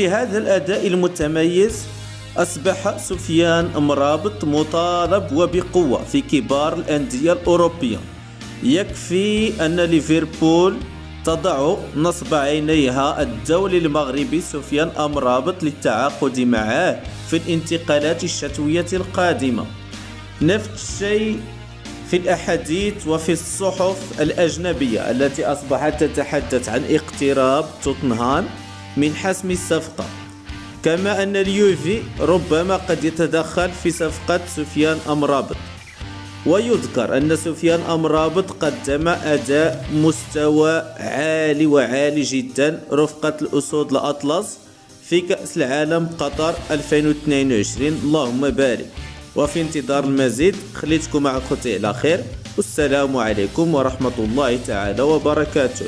وبهذا الأداء المتميز أصبح سفيان أمرابط مطالب وبقوة في كبار الأندية الأوروبية. يكفي أن ليفربول تضع نصب عينيها الدولي المغربي سفيان أمرابط للتعاقد معه في الانتقالات الشتوية القادمة. نفس الشيء في الأحاديث وفي الصحف الأجنبية التي أصبحت تتحدث عن اقتراب توتنهام من حسم الصفقة، كما أن اليوفي ربما قد يتدخل في صفقة سفيان أمرابط. ويذكر أن سفيان أمرابط قدم أداء مستوى عالي جدا رفقة الأسود الأطلس في كأس العالم قطر 2022. اللهم بارك. وفي انتظار المزيد خليتكم مع أخوتي على خير، والسلام عليكم ورحمة الله تعالى وبركاته.